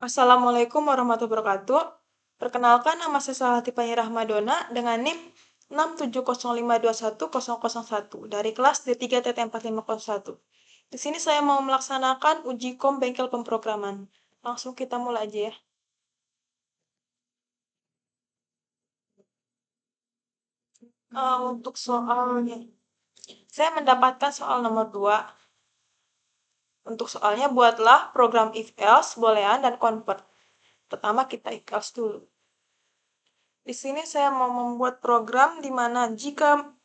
Assalamualaikum warahmatullahi wabarakatuh. Perkenalkan, nama saya Salati Pani Rahmadona dengan NIM 670521001 dari kelas D3TT4501. Di sini saya mau melaksanakan uji kom bengkel pemrograman. Langsung kita mulai aja ya. Untuk soalnya, saya mendapatkan soal nomor 2. Untuk soalnya, buatlah program if else, boolean, dan convert. Pertama kita if else dulu. Di sini saya mau membuat program di mana jika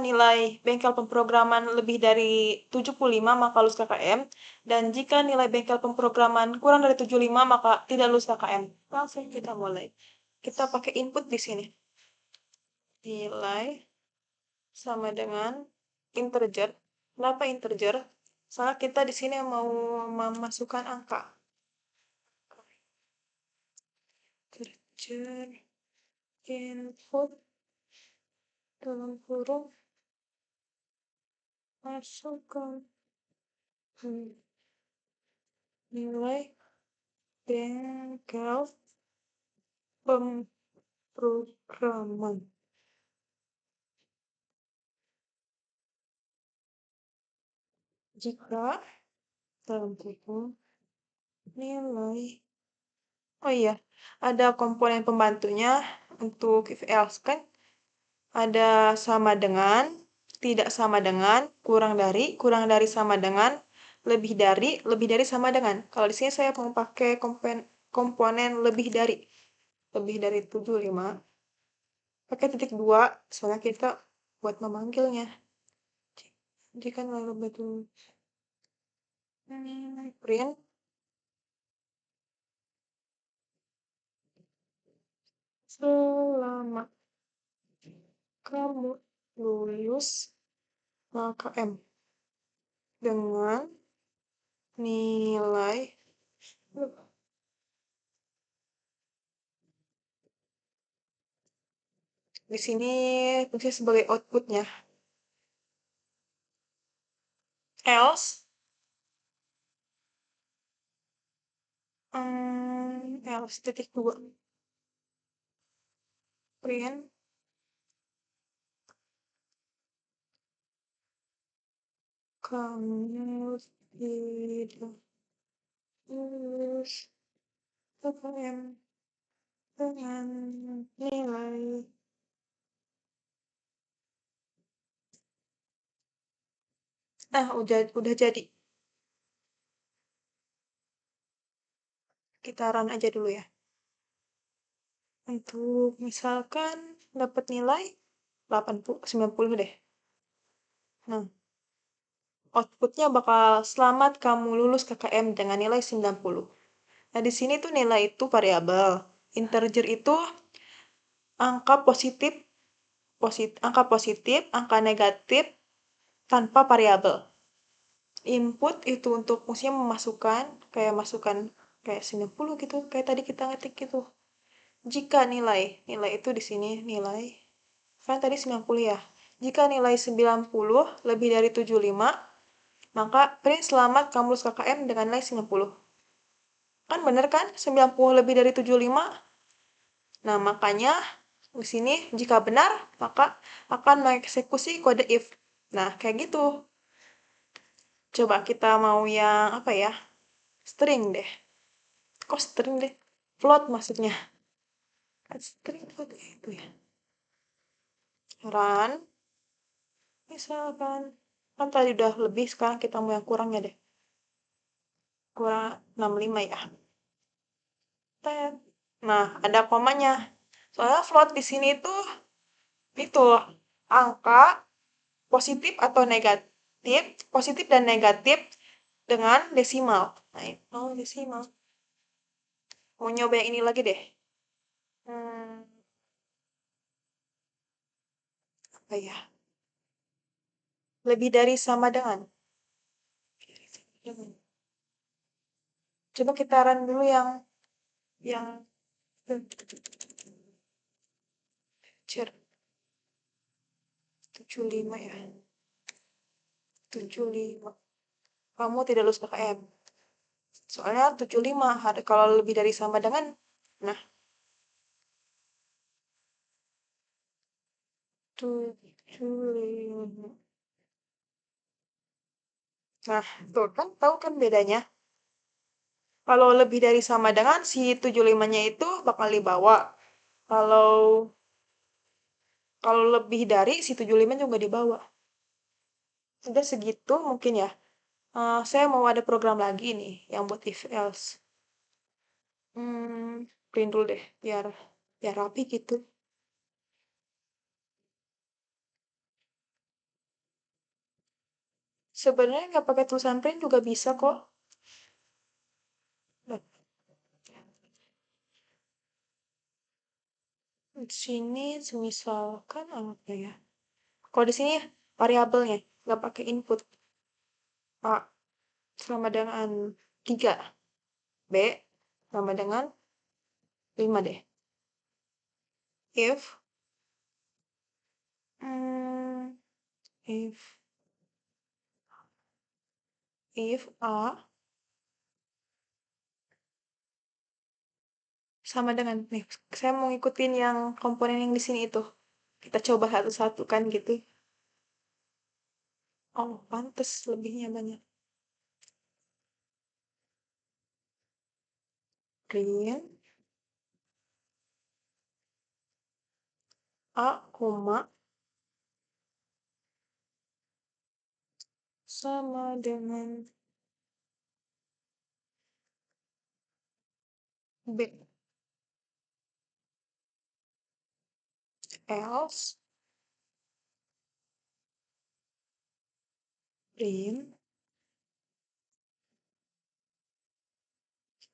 nilai bengkel pemrograman lebih dari 75 maka lulus KKM, dan jika nilai bengkel pemrograman kurang dari 75 maka tidak lulus KKM. Langsung kita mulai. Kita pakai input di sini. Nilai sama dengan integer. Kenapa integer? Soalnya kita di sini mau memasukkan angka. Integer input dalam kurung masukkan nilai bengkel pemrograman. Jika dalam kurung nilai, oh iya, ada komponen pembantunya untuk if else kan, ada sama dengan, tidak sama dengan, kurang dari sama dengan, lebih dari sama dengan. Kalau di sini saya mau pakai komponen lebih dari 75, pakai titik 2, soalnya kita buat memanggilnya. Jika nilai lebih dari print selama kamu lulus KKM dengan nilai di sini fungsi sebagai outputnya. Else titik 2 print kamu tidak lulus KKM dengan nilai udah jadi. Kita run aja dulu ya. Untuk misalkan dapat nilai 90 deh. Nah, outputnya bakal selamat kamu lulus KKM dengan nilai 90. Nah, di sini tuh nilai itu variabel. Integer itu angka positif, angka negatif tanpa variabel. Input itu untuk fungsinya memasukkan, masukkan kayak 90 gitu, kayak tadi kita ngetik gitu. Jika nilai itu di sini nilai, kan tadi 90 ya. Jika nilai 90 lebih dari 75, maka print selamat kamu lulus KKM dengan nilai 90. Kan bener kan? 90 lebih dari 75. Nah, makanya di sini jika benar, maka akan mengeksekusi kode if. Nah, kayak gitu. Coba kita mau yang apa ya? String deh. Kok string deh? Float maksudnya. String float itu ya. Run. Misalkan kan tadi udah lebih, sekarang kita mau yang kurangnya deh. Kurang 65 ya. Nah, ada komanya. Soalnya float di sini tuh itu angka positif dan negatif dengan desimal. Nah, itu desimal. Mau nyoba yang ini lagi deh. Apa ya? Lebih dari sama dengan. Coba kita run dulu yang 75 ya. 75. Kamu tidak lulus KKM. Soalnya 75 kalau lebih dari sama dengan, nah, 75. Nah, tuh kan tahu kan bedanya? Kalau lebih dari sama dengan si 75-nya itu bakal dibawa. Kalau kalau lebih dari si 75 juga dibawa. Sudah segitu mungkin ya. Saya mau ada program lagi nih yang buat if else. Print dulu deh biar biar rapi gitu. Sebenarnya nggak pakai tulisan print juga bisa kok. Nah, di sini misalkan apa ya? Kalau di sini variabelnya nggak pakai input. A sama dengan 3. B sama dengan 5 deh. If hmm, if A sama dengan nih, saya mau ngikutin yang komponen yang di sini itu. Kita coba satu-satu kan gitu. Oh, pantes lebihnya banyak. Print A, koma sama dengan B. Else print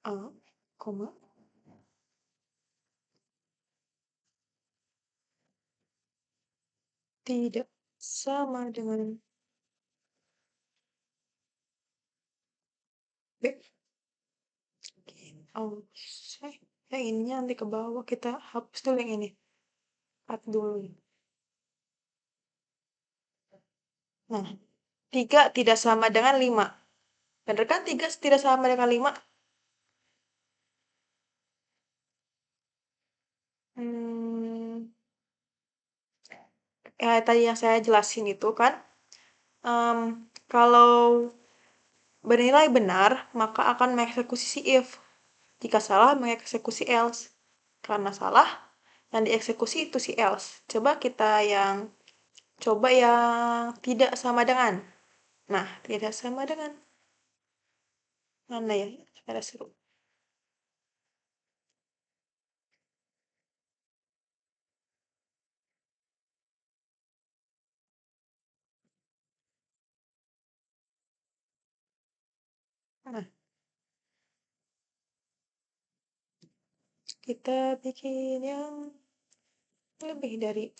A, koma tidak sama dengan B. Oh, yang ini nanti ke bawah kita hapus dulu yang ini. Cut dulu. Nah, 3 tidak sama dengan 5. Bener kan 3 tidak sama dengan 5? Hmm, ya tadi yang saya jelasin itu kan, kalau bernilai benar, maka akan mengeksekusi si if. Jika salah, mengeksekusi else. Karena salah, yang dieksekusi itu si else. Coba yang tidak sama dengan. Nah, tidak sama dengan mana ya? Ada seru. Nah, kita bikin yang lebih dari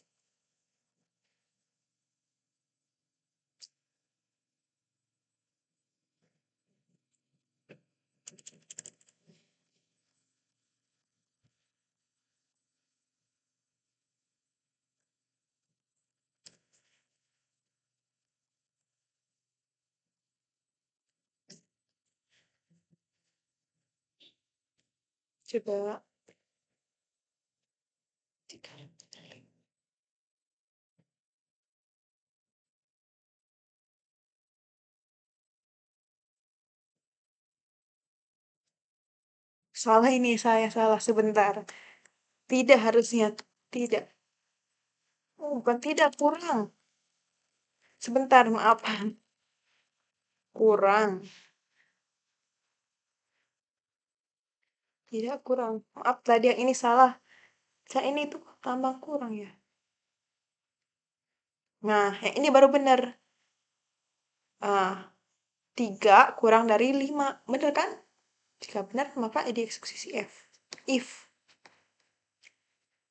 coba salah ini saya salah sebentar. Tidak harusnya tidak. Oh, bukan tidak kurang. Sebentar, maaf. Kurang. Tidak kurang. Maaf tadi yang ini salah. Saya ini tuh tambah kurang ya. Nah, yang ini baru benar. Ah, 3 kurang dari 5. Benar kan? Jika benar, maka dieksekusi si F. If.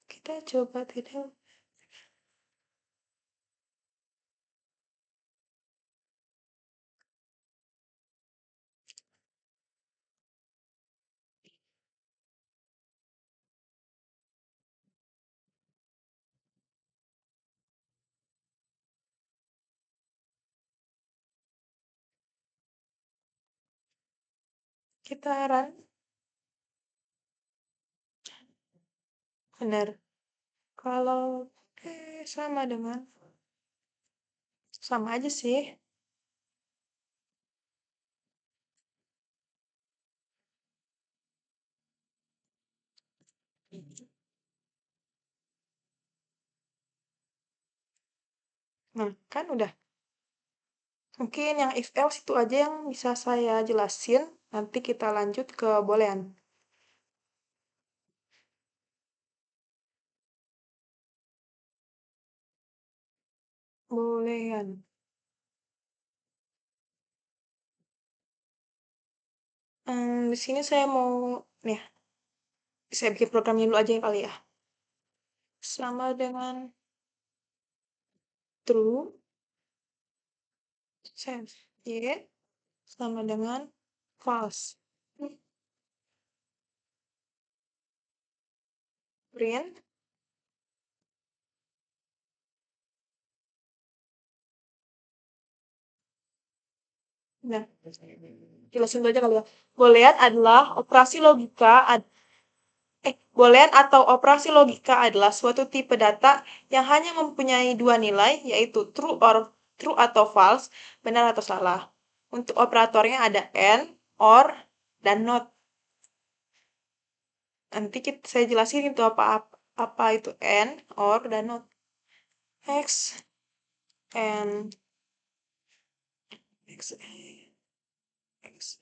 Kita coba tidak. Kitaran. Benar. Kalau sama dengan sama aja sih. Nah, kan udah. Mungkin yang if else itu aja yang bisa saya jelasin. Nanti kita lanjut ke boolean. Boolean. Di sini saya mau nih, saya bikin programnya dulu aja kali ya. Sama dengan true, sense, y, sama dengan false. Print. Nah, jelasin dulu aja kali ya. Boolean adalah operasi logika Boolean atau operasi logika adalah suatu tipe data yang hanya mempunyai dua nilai, yaitu true atau false, benar atau salah. Untuk operatornya ada and, or, dan not. Nanti saya jelasin itu apa itu and, or, dan not. X and X X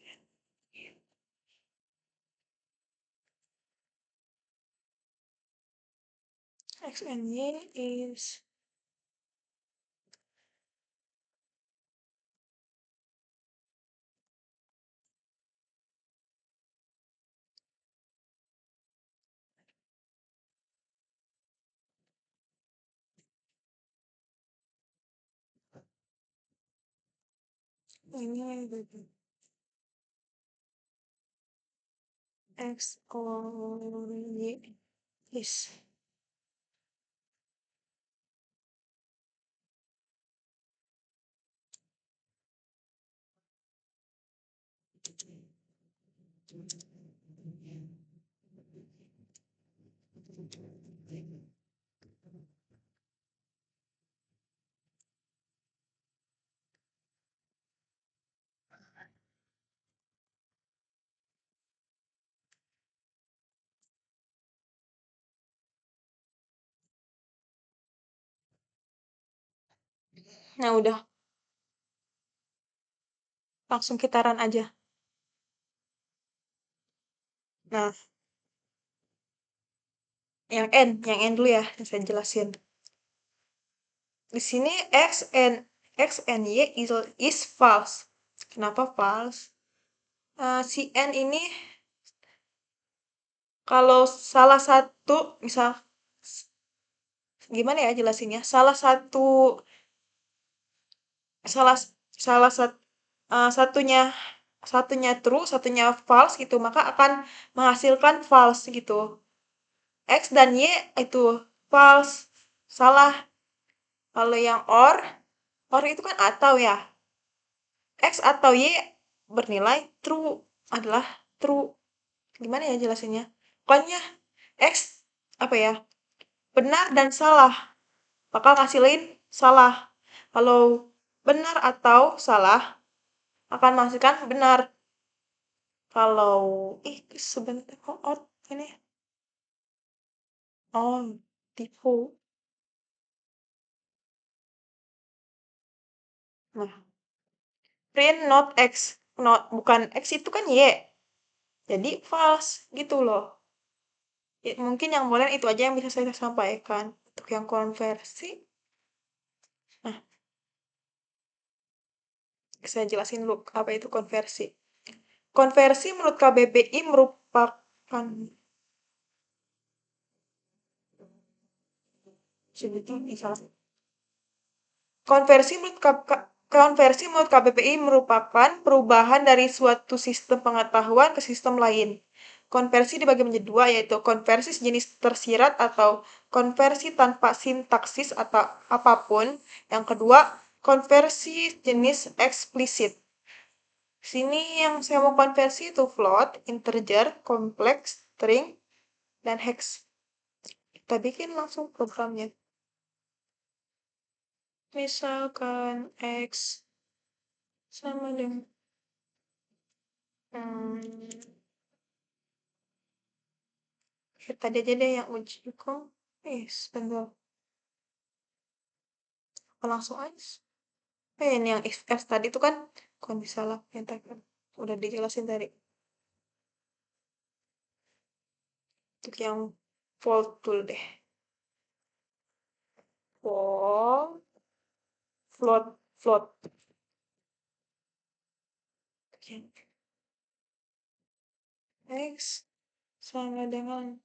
X and Y is ini X or Y is. Nah, udah langsung kita run aja. Nah, yang N dulu ya, yang saya jelasin. Di sini X and Y is false. Kenapa false? Si N ini kalau salah satu, misal gimana ya jelasinnya? Salah salah satunya satunya true, satunya false gitu, maka akan menghasilkan false gitu. X dan Y itu false, salah. Kalau yang or itu kan atau ya. X atau Y bernilai true, adalah true. Gimana ya jelasinnya? Pokoknya X apa ya? Benar dan salah. Bakal ngasilin salah. Kalau benar atau salah akan menghasilkan benar. Kalau sebentar ini. Oh, tipu. Nah, print not X. Not bukan X itu kan Y. Jadi false gitu loh. Ya, mungkin yang boleh itu aja yang bisa saya sampaikan. Untuk yang konversi, nah, saya jelasin dulu apa itu konversi. Konversi menurut KBBI merupakan sebetulnya salah. Konversi menurut KBBI merupakan perubahan dari suatu sistem pengetahuan ke sistem lain. Konversi dibagi menjadi dua, yaitu konversi sejenis tersirat atau konversi tanpa sintaksis atau apapun. Yang kedua, konversi jenis eksplisit. Sini yang saya mau konversi itu float, integer, complex, string, dan hex. Kita bikin langsung programnya. Misalkan x sama dengan tadi aja deh yang uji kok. Sebentar. Langsung aja. Ini yang if else tadi tuh kan kondisi salah yang tadi kan udah dijelasin tadi. Untuk yang float dulu deh. Float, float. X sama dengan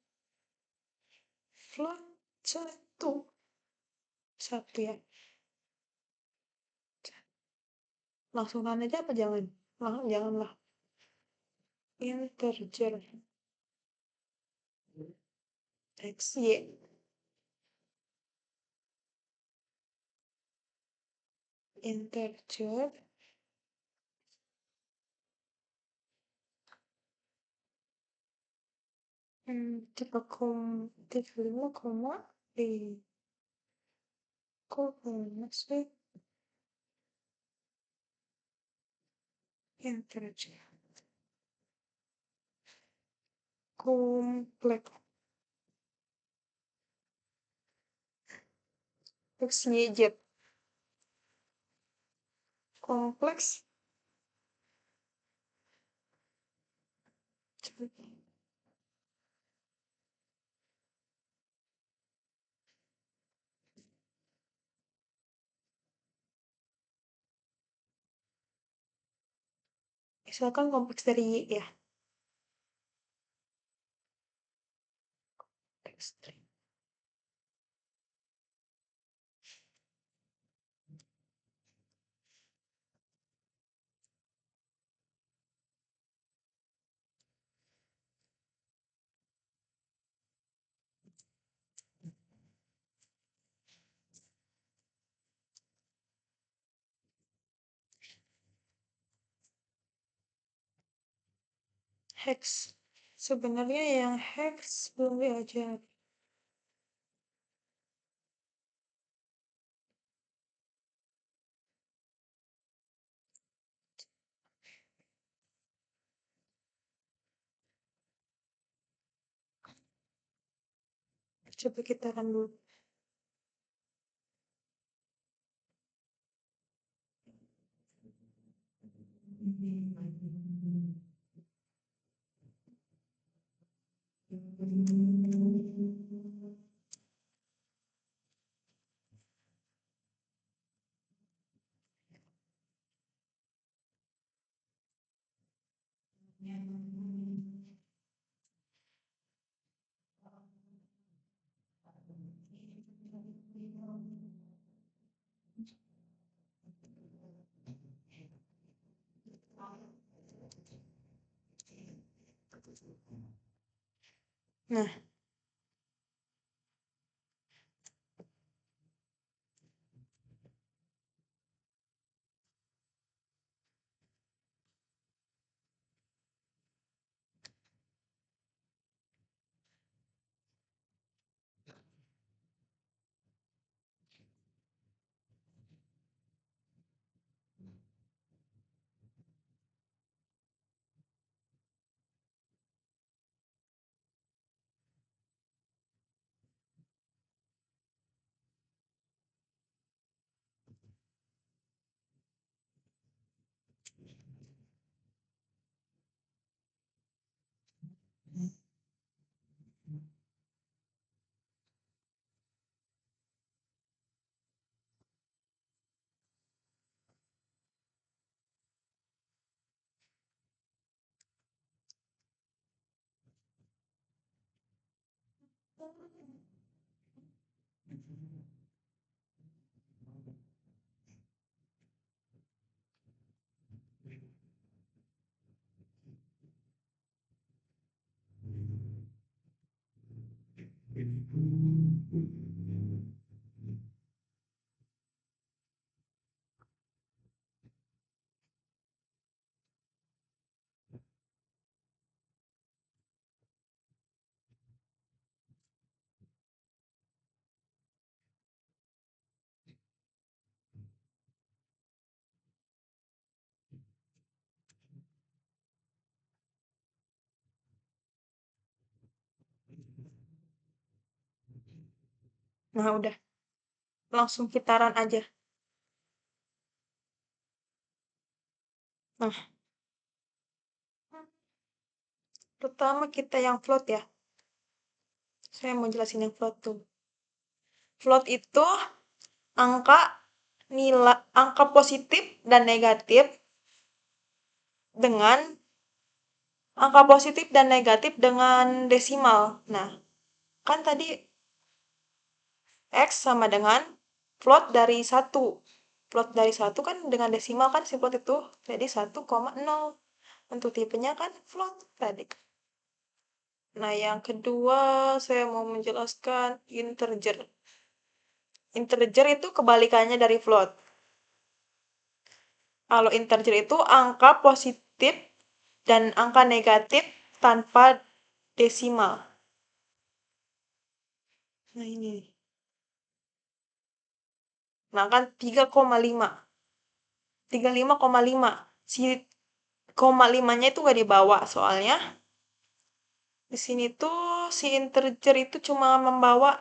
float satu ya. Langsung aja apa jangan? Janganlah. Integer x y integer tipe 35 koma kok masih integer kompleks x y z kompleks misalkan kompleks dari y ya. Hex sebenarnya yang hex belum diajar. Coba kita run dulu. Nah, Nah, udah. Langsung kitaran aja. Nah, pertama kita yang float ya. Saya mau jelasin yang float tuh. Float itu angka nilai angka positif dan negatif dengan angka positif dan negatif dengan desimal. Nah, kan tadi X sama dengan float dari 1. Float dari 1 kan dengan desimal kan si float itu. Jadi 1,0. Untuk tipenya kan float tadi. Nah, yang kedua saya mau menjelaskan integer. Integer itu kebalikannya dari float. Kalau integer itu angka positif dan angka negatif tanpa desimal. Nah, ini. Nah, kan 3,5. 35,5. Si koma limanya itu nggak dibawa soalnya di sini tuh si integer itu cuma membawa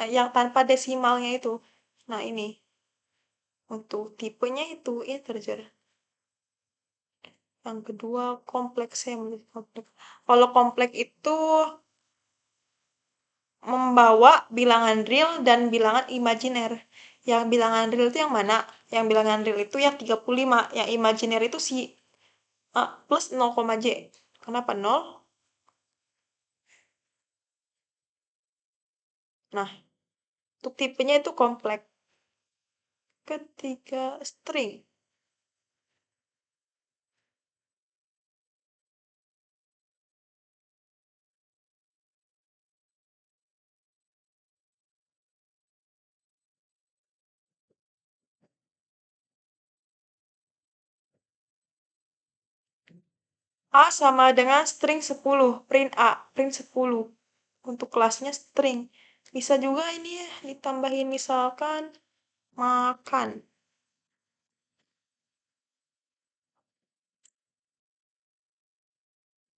yang tanpa desimalnya itu. Nah, ini untuk tipenya itu integer. Yang kedua kompleksnya menjadi kompleks. Kalau kompleks itu membawa bilangan real dan bilangan imajiner. Yang bilangan real itu yang mana? Yang bilangan real itu yang 35. Yang imajiner itu si plus 0, J. Kenapa 0? Nah, untuk tipenya itu kompleks. Ketiga, string. A sama dengan string 10, print A, print 10. Untuk kelasnya string. Bisa juga ini ya, ditambahin misalkan makan.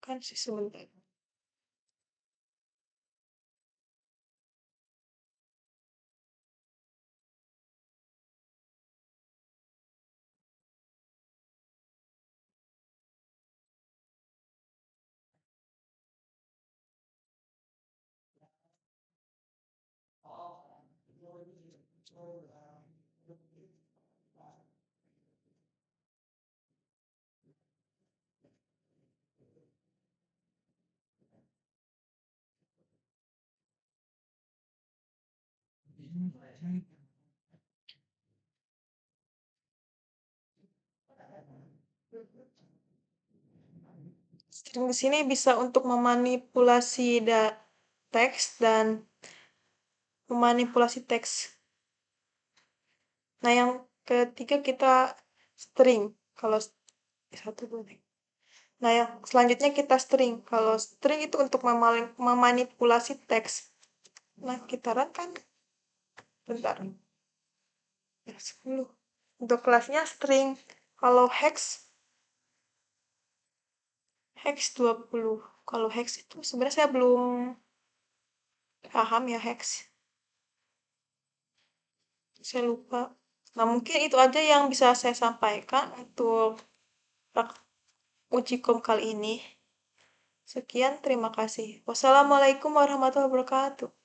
Kan sih sebentar. String di sini bisa untuk memanipulasi teks dan memanipulasi teks. Nah, yang ketiga kita string. Kalau satu dua. Nah, yang selanjutnya kita string. Kalau string itu untuk memanipulasi teks. Nah, kitaran kan bentar. Ya, 10. Untuk kelasnya string. Kalau hex 20. Kalau hex itu sebenarnya saya belum paham ya hex. Saya lupa. Nah, mungkin itu aja yang bisa saya sampaikan untuk uji kom kali ini. Sekian, terima kasih. Wassalamualaikum warahmatullahi wabarakatuh.